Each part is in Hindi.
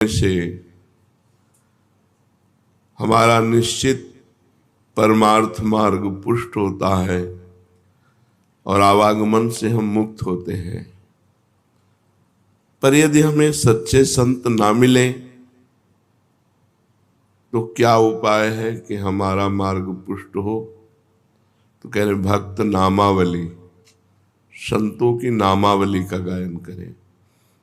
से हमारा निश्चित परमार्थ मार्ग पुष्ट होता है और आवागमन से हम मुक्त होते हैं। पर यदि हमें सच्चे संत ना मिले तो क्या उपाय है कि हमारा मार्ग पुष्ट हो? तो कह रहे भक्त नामावली, संतों की नामावली का गायन करें।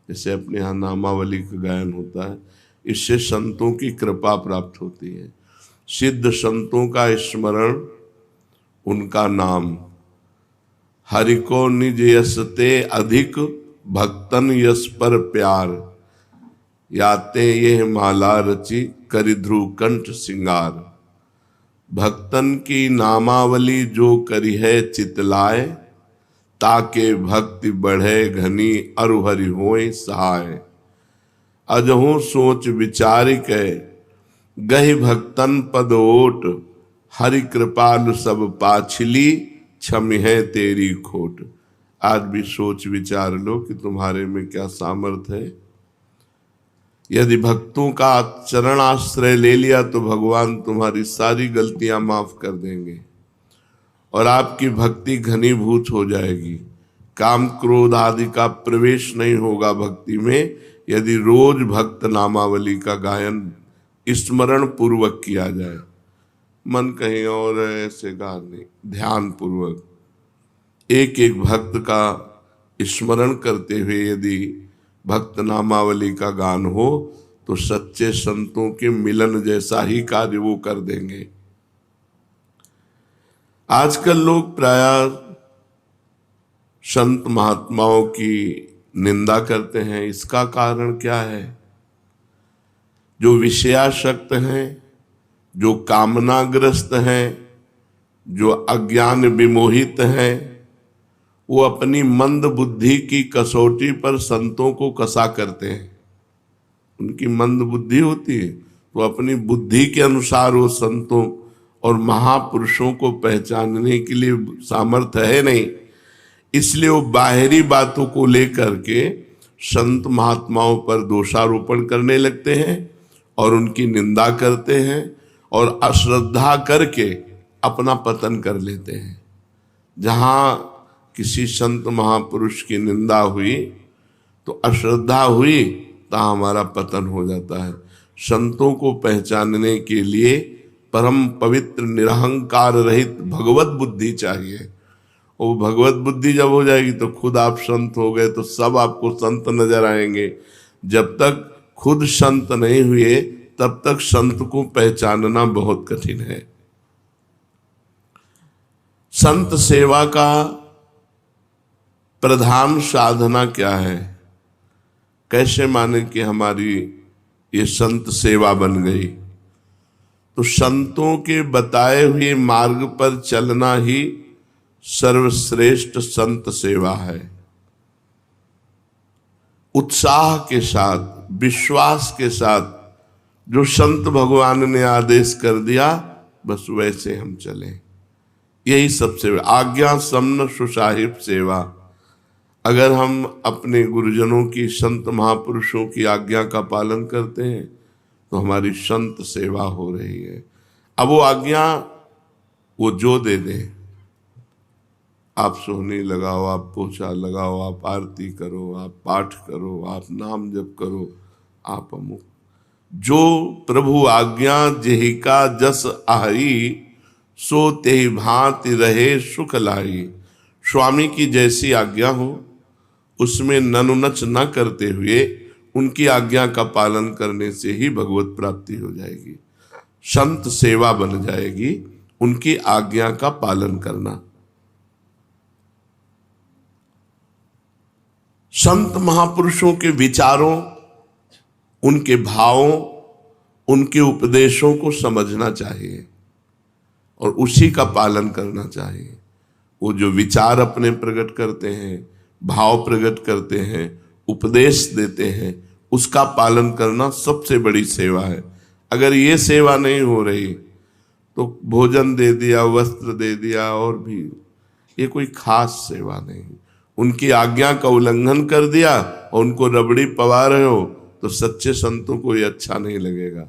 जैसे अपने यहाँ नामावली का गायन होता है, इससे संतों की कृपा प्राप्त होती है। सिद्ध संतों का स्मरण, उनका नाम, हरि को निज यसते अधिक भक्तन यस पर प्यार, याते ये माला रची करि ध्रुव कंठ सिंगार। भक्तन की नामावली जो करी है चितलाए, ताके भक्ति बढ़े घनी अरु हरि होए सहाय। अजहु सोच विचार के गहि भक्तन पद ओट, हरि कृपालु सब पाछली क्षमि है तेरी खोट। आज भी सोच विचार लो कि तुम्हारे में क्या सामर्थ है। यदि भक्तों का चरण आश्रय ले लिया तो भगवान तुम्हारी सारी गलतियां माफ कर देंगे और आपकी भक्ति घनीभूत हो जाएगी। काम क्रोध आदि का प्रवेश नहीं होगा भक्ति में, यदि रोज भक्त नामावली का गायन स्मरण पूर्वक किया जाए। मन कहीं और ऐसे गा नहीं, ध्यान पूर्वक एक एक भक्त का स्मरण करते हुए यदि भक्त नामावली का गान हो तो सच्चे संतों के मिलन जैसा ही कार्य वो कर देंगे। आजकल लोग प्रायः संत महात्माओं की निंदा करते हैं। इसका कारण क्या है? जो विषयासक्त हैं, जो कामनाग्रस्त हैं, जो अज्ञान विमोहित हैं, वो अपनी मंद बुद्धि की कसौटी पर संतों को कसा करते हैं। उनकी मंद बुद्धि होती है तो अपनी बुद्धि के अनुसार वो संतों और महापुरुषों को पहचानने के लिए सामर्थ्य है नहीं, इसलिए वो बाहरी बातों को लेकर के संत महात्माओं पर दोषारोपण करने लगते हैं और उनकी निंदा करते हैं और अश्रद्धा करके अपना पतन कर लेते हैं। जहाँ किसी संत महापुरुष की निंदा हुई तो अश्रद्धा हुई तो हमारा पतन हो जाता है। संतों को पहचानने के लिए परम पवित्र निरहंकार रहित भगवत बुद्धि चाहिए। वो भगवत बुद्धि जब हो जाएगी तो खुद आप संत हो गए तो सब आपको संत नजर आएंगे। जब तक खुद संत नहीं हुए तब तक संत को पहचानना बहुत कठिन है। संत सेवा का प्रधान साधना क्या है? कैसे माने कि हमारी ये संत सेवा बन गई? तो संतों के बताए हुए मार्ग पर चलना ही सर्वश्रेष्ठ संत सेवा है। उत्साह के साथ, विश्वास के साथ जो संत भगवान ने आदेश कर दिया बस वैसे हम चलें, यही सबसे आज्ञा समन सुसाहिब सेवा। अगर हम अपने गुरुजनों की, संत महापुरुषों की आज्ञा का पालन करते हैं तो हमारी संत सेवा हो रही है। अब वो आज्ञा वो जो दे दे, आप सोहनी लगाओ, आप पोछा लगाओ, आप आरती करो, आप पाठ करो, आप नाम जप करो, आप अमुक, जो प्रभु आज्ञा जेहि का जस आही, सो तेहि भांति रहे सुख लाई। स्वामी की जैसी आज्ञा हो उसमें ननुनच न करते हुए उनकी आज्ञा का पालन करने से ही भगवत प्राप्ति हो जाएगी, संत सेवा बन जाएगी, उनकी आज्ञा का पालन करना। संत महापुरुषों के विचारों, उनके भावों, उनके उपदेशों को समझना चाहिए और उसी का पालन करना चाहिए। वो जो विचार अपने प्रकट करते हैं, भाव प्रकट करते हैं, उपदेश देते हैं, उसका पालन करना सबसे बड़ी सेवा है। अगर ये सेवा नहीं हो रही तो भोजन दे दिया, वस्त्र दे दिया, और भी ये कोई खास सेवा नहीं। उनकी आज्ञा का उल्लंघन कर दिया और उनको रबड़ी पवा रहे हो तो तो सच्चे संतों को ये अच्छा नहीं लगेगा।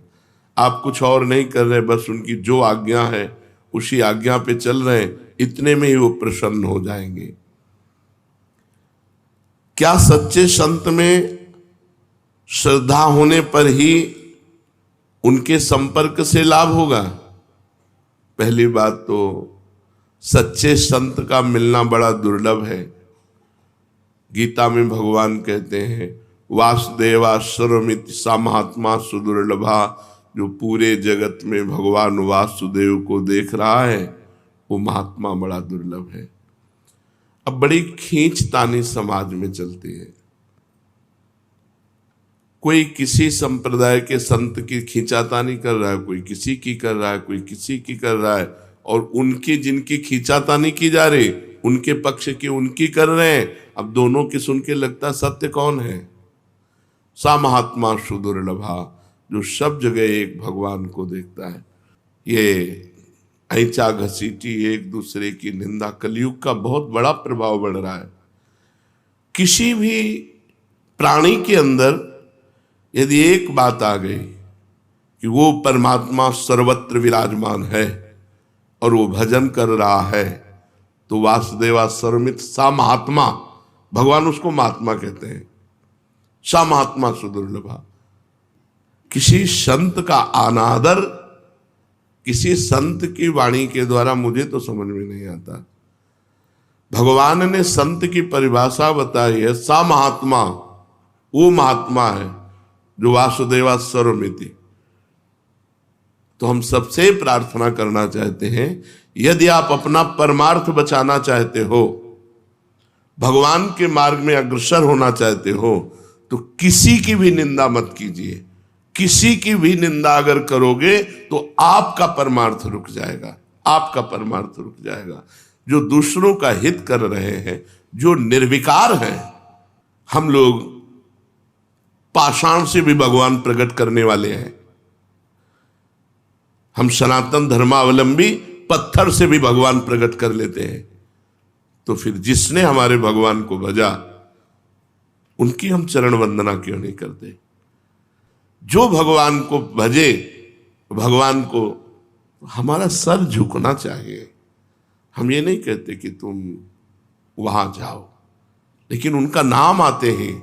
आप कुछ और नहीं कर रहे, बस उनकी जो आज्ञा है उसी आज्ञा पे चल रहे हैं, इतने में ही वो प्रसन्न हो जाएंगे। क्या सच्चे संत में श्रद्धा होने पर ही उनके संपर्क से लाभ होगा? पहली बात तो सच्चे संत का मिलना बड़ा दुर्लभ है। गीता में भगवान कहते हैं वासुदेवा सर्वमिति सा महात्मा सुदुर्लभा। जो पूरे जगत में भगवान वासुदेव को देख रहा है वो महात्मा बड़ा दुर्लभ है। अब बड़ी खींचतानी समाज में चलती है। कोई किसी संप्रदाय के संत की खींचातानी कर रहा है, कोई किसी की कर रहा है, कोई किसी की कर रहा है, और उनकी जिनकी खींचातानी की जा रही उनके पक्ष की उनकी कर रहे हैं। अब दोनों की सुन के लगता सत्य कौन है? सा महात्मा सुदुर्लभा, जो सब जगह एक भगवान को देखता है। ये ऐंचा घसीटी एक दूसरे की निंदा कलयुग का बहुत बड़ा प्रभाव बढ़ रहा है। किसी भी प्राणी के अंदर यदि एक बात आ गई कि वो परमात्मा सर्वत्र विराजमान है और वो भजन कर रहा है, तो वासुदेवा सर्वमित सा महात्मा, भगवान उसको महात्मा कहते हैं, सा महात्मा सुदुर्लभा। किसी संत का अनादर किसी संत की वाणी के द्वारा मुझे तो समझ में नहीं आता। भगवान ने संत की परिभाषा बताई है, सा महात्मा वो महात्मा है जो वासुदेवा सर्वमिति। तो हम सबसे प्रार्थना करना चाहते हैं, यदि आप अपना परमार्थ बचाना चाहते हो, भगवान के मार्ग में अग्रसर होना चाहते हो, तो किसी की भी निंदा मत कीजिए। किसी की भी निंदा अगर करोगे तो आपका परमार्थ रुक जाएगा, आपका परमार्थ रुक जाएगा। जो दूसरों का हित कर रहे हैं, जो निर्विकार हैं, हम लोग पाषाण से भी भगवान प्रकट करने वाले हैं। हम सनातन धर्मावलंबी पत्थर से भी भगवान प्रकट कर लेते हैं। तो फिर जिसने हमारे भगवान को भजा उनकी हम चरण वंदना क्यों नहीं करते? जो भगवान को भजे, भगवान को हमारा सर झुकना चाहिए। हम ये नहीं कहते कि तुम वहां जाओ, लेकिन उनका नाम आते ही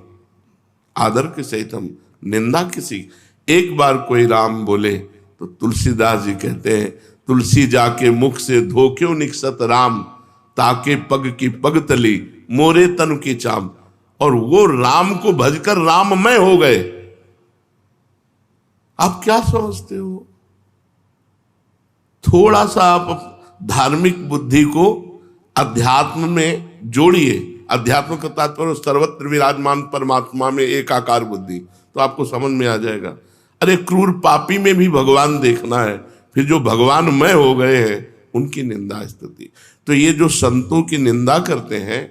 आदर के सहित हम निंदा किसी। एक बार कोई राम बोले तो तुलसीदास जी कहते हैं, तुलसी जाके मुख से धो क्यों निकसत राम, ताके पग की पग तली मोरे तन की चाम। और वो राम को भजकर राममय हो गए। आप क्या समझते हो? थोड़ा सा आप धार्मिक बुद्धि को अध्यात्म में जोड़िए। अध्यात्म का तात्पर्य सर्वत्र विराजमान परमात्मा में एकाकार बुद्धि, तो आपको समझ में आ जाएगा। अरे क्रूर पापी में भी भगवान देखना है, फिर जो भगवानमय हो गए हैं उनकी निंदा स्तुति। तो ये जो संतों की निंदा करते हैं,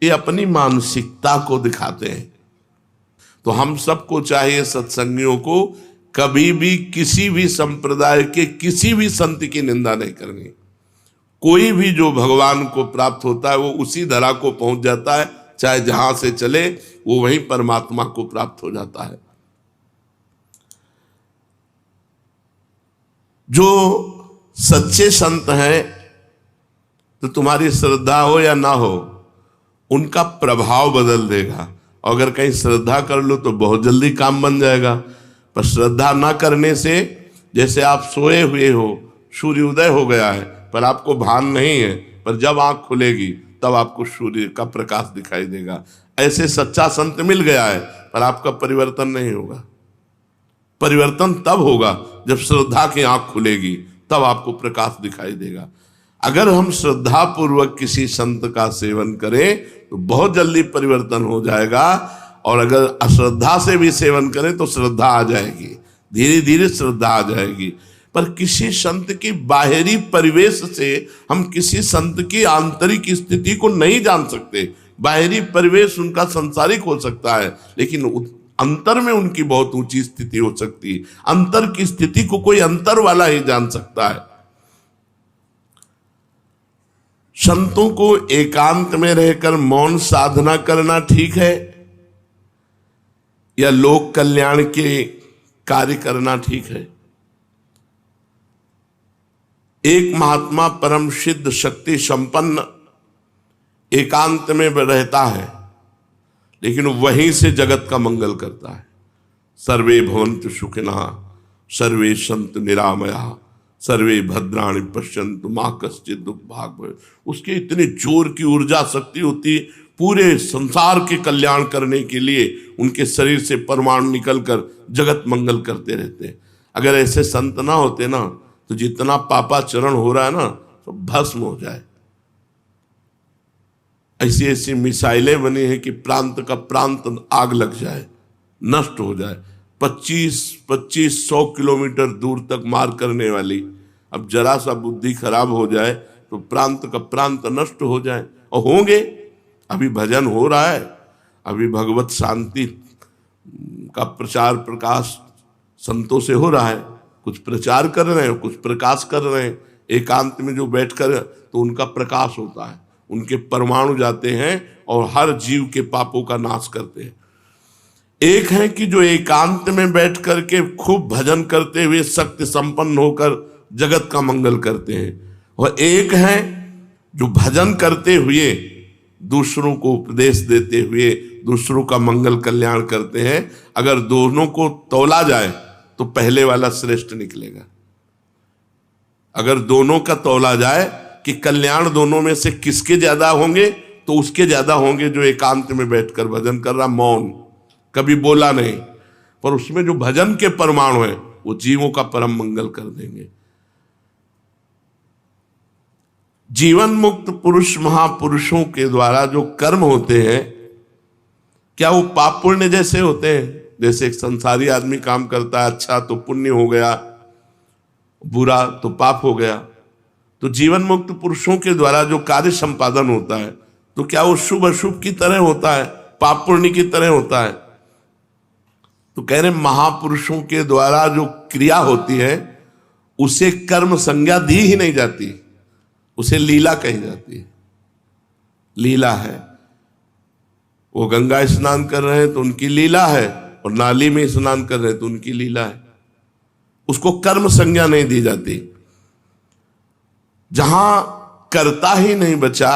ये अपनी मानसिकता को दिखाते हैं। तो हम सबको चाहिए, सत्संगियों को, कभी भी किसी भी संप्रदाय के किसी भी संत की निंदा नहीं करनी। कोई भी जो भगवान को प्राप्त होता है वो उसी धरा को पहुंच जाता है, चाहे जहां से चले वो वहीं परमात्मा को प्राप्त हो जाता है। जो सच्चे संत हैं, तो तुम्हारी श्रद्धा हो या ना हो, उनका प्रभाव बदल देगा। और अगर कहीं श्रद्धा कर लो तो बहुत जल्दी काम बन जाएगा। पर श्रद्धा ना करने से, जैसे आप सोए हुए हो, सूर्योदय हो गया है पर आपको भान नहीं है, पर जब आंख खुलेगी तब आपको सूर्य का प्रकाश दिखाई देगा। ऐसे सच्चा संत मिल गया है पर आपका परिवर्तन नहीं होगा। परिवर्तन तब होगा जब श्रद्धा की आंख खुलेगी, तब आपको प्रकाश दिखाई देगा। अगर हम श्रद्धा पूर्वक किसी संत का सेवन करें तो बहुत जल्दी परिवर्तन हो जाएगा, और अगर अश्रद्धा से भी सेवन करें तो श्रद्धा आ जाएगी, धीरे धीरे श्रद्धा आ जाएगी। पर किसी संत की बाहरी परिवेश से हम किसी संत की आंतरिक स्थिति को नहीं जान सकते। बाहरी परिवेश उनका संसारिक हो सकता है, लेकिन अंतर में उनकी बहुत ऊंची स्थिति हो सकती है। अंतर की स्थिति को कोई अंतर वाला ही जान सकता है। संतों को एकांत में रहकर मौन साधना करना ठीक है, या लोक कल्याण के कार्य करना ठीक है? एक महात्मा परम सिद्ध शक्ति संपन्न एकांत में रहता है, लेकिन वहीं से जगत का मंगल करता है। सर्वे भवन्तु सुखिनः, सर्वे सन्तु निरामयाः, सर्वे भद्राणि पश्यन्तु मा कश्चित् दुःखभाग् भवेत्। उसके इतने जोर की ऊर्जा शक्ति होती, पूरे संसार के कल्याण करने के लिए उनके शरीर से परमाणु निकलकर जगत मंगल करते रहते हैं। अगर ऐसे संत ना होते ना, तो जितना पापाचरण हो रहा है ना, तो भस्म हो जाए। ऐसी ऐसी मिसाइलें बनी है कि प्रांत का प्रांत आग लग जाए, नष्ट हो जाए। 2500 किलोमीटर दूर तक मार करने वाली, अब जरा सा बुद्धि खराब हो जाए तो प्रांत का प्रांत नष्ट हो जाए। और होंगे, अभी भजन हो रहा है, अभी भगवत शांति का प्रचार प्रकाश संतों से हो रहा है। कुछ प्रचार कर रहे हैं, कुछ प्रकाश कर रहे हैं। एकांत में जो बैठकर तो उनका प्रकाश होता है, उनके परमाणु जाते हैं और हर जीव के पापों का नाश करते हैं। एक है कि जो एकांत में बैठ करके खूब भजन करते हुए शक्ति संपन्न होकर जगत का मंगल करते हैं, और एक है जो भजन करते हुए दूसरों को उपदेश देते हुए दूसरों का मंगल कल्याण करते हैं। अगर दोनों को तौला जाए तो पहले वाला श्रेष्ठ निकलेगा। अगर दोनों का तौला जाए कि कल्याण दोनों में से किसके ज्यादा होंगे, तो उसके ज्यादा होंगे जो एकांत में बैठकर भजन कर रहा, मौन, कभी बोला नहीं, पर उसमें जो भजन के परमाणु है वो जीवों का परम मंगल कर देंगे। जीवन मुक्त पुरुष महापुरुषों के द्वारा जो कर्म होते हैं, क्या वो पाप पुण्य जैसे होते हैं? जैसे एक संसारी आदमी काम करता है, अच्छा तो पुण्य हो गया, बुरा तो पाप हो गया। तो जीवन मुक्त पुरुषों के द्वारा जो कार्य संपादन होता है, तो क्या वो शुभ अशुभ की तरह होता है, पाप पुण्य की तरह होता है? तो कह रहे महापुरुषों के द्वारा जो क्रिया होती है उसे कर्म संज्ञा दी ही नहीं जाती, उसे लीला कही जाती है। लीला है, वो गंगा स्नान कर रहे हैं तो उनकी लीला है, और नाली में स्नान कर रहे हैं तो उनकी लीला है। उसको कर्म संज्ञा नहीं दी जाती। जहां कर्ता ही नहीं बचा,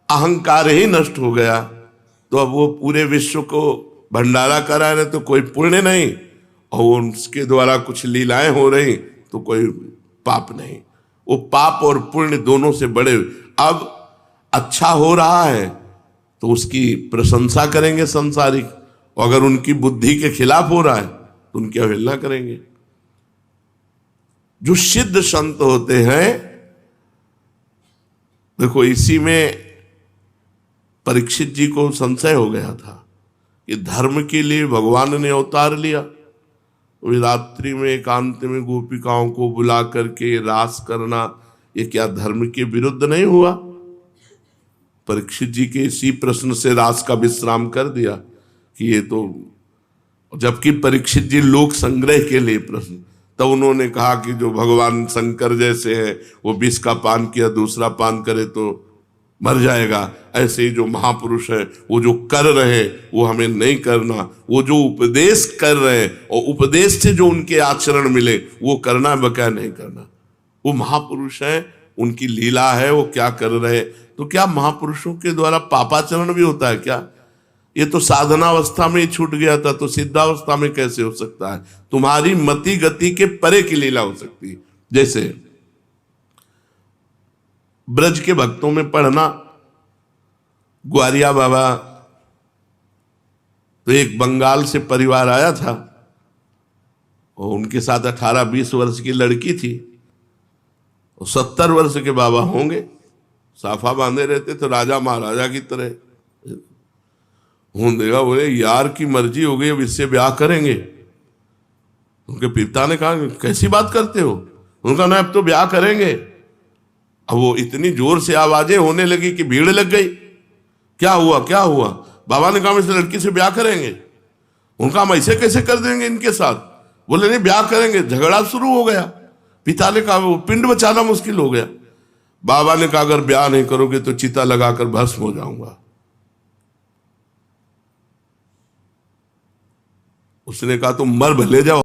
अहंकार ही नष्ट हो गया, तो अब वो पूरे विश्व को भंडारा करा रहे तो कोई पुण्य नहीं, और उसके द्वारा कुछ लीलाएं हो रही तो कोई पाप नहीं। वो पाप और पुण्य दोनों से बड़े। अब अच्छा हो रहा है तो उसकी प्रशंसा करेंगे संसारिक, और अगर उनकी बुद्धि के खिलाफ हो रहा है तो उनकी अवहेलना करेंगे। जो सिद्ध संत होते हैं, देखो इसी में परीक्षित जी को संशय हो गया था कि धर्म के लिए भगवान ने अवतार लिया। तो रात्रि में एकांत में गोपिकाओं को बुला करके रास करना, ये क्या धर्म के विरुद्ध नहीं हुआ? परीक्षित जी के इसी प्रश्न से रास का विश्राम कर दिया कि ये तो, जबकि परीक्षित जी लोक संग्रह के लिए प्रश्न, तब उन्होंने कहा कि जो भगवान शंकर जैसे हैं वो विष का पान किया, दूसरा पान करे तो मर जाएगा। ऐसे ही जो महापुरुष है वो जो कर रहे हैं वो हमें नहीं करना, वो जो उपदेश कर रहे हैं और उपदेश से जो उनके आचरण मिले वो करना, बकाया नहीं करना। वो महापुरुष है, उनकी लीला है, वो क्या कर रहे हैं। तो क्या महापुरुषों के द्वारा पापाचरण भी होता है क्या? ये तो साधनावस्था में ही छूट गया था, तो सिद्धावस्था में कैसे हो सकता है? तुम्हारी मति गति के परे की लीला हो सकती है। जैसे ब्रज के भक्तों में पढ़ना, ग्वारिया बाबा, तो एक बंगाल से परिवार आया था और उनके साथ 18-20 वर्ष की लड़की थी, और 70 वर्ष के बाबा होंगे, साफा बांधे रहते तो राजा महाराजा की तरह। देखा, बोले यार की मर्जी हो गई, अब इससे ब्याह करेंगे। उनके पिता ने कहा कैसी बात करते हो? उनका ना अब तो ब्याह करेंगे। अब वो इतनी जोर से आवाजें होने लगी कि भीड़ लग गई। क्या हुआ क्या हुआ? बाबा ने कहा इस लड़की से ब्याह करेंगे। उनका हम ऐसे कैसे कर देंगे इनके साथ? बोले नहीं ब्याह करेंगे। झगड़ा शुरू हो गया। पिता ने कहा वो पिंड बचाना मुश्किल हो गया। बाबा ने कहा अगर ब्याह नहीं करोगे तो चिता लगाकर भस्म हो जाऊंगा। उसने कहा तुम मर भले जाओ,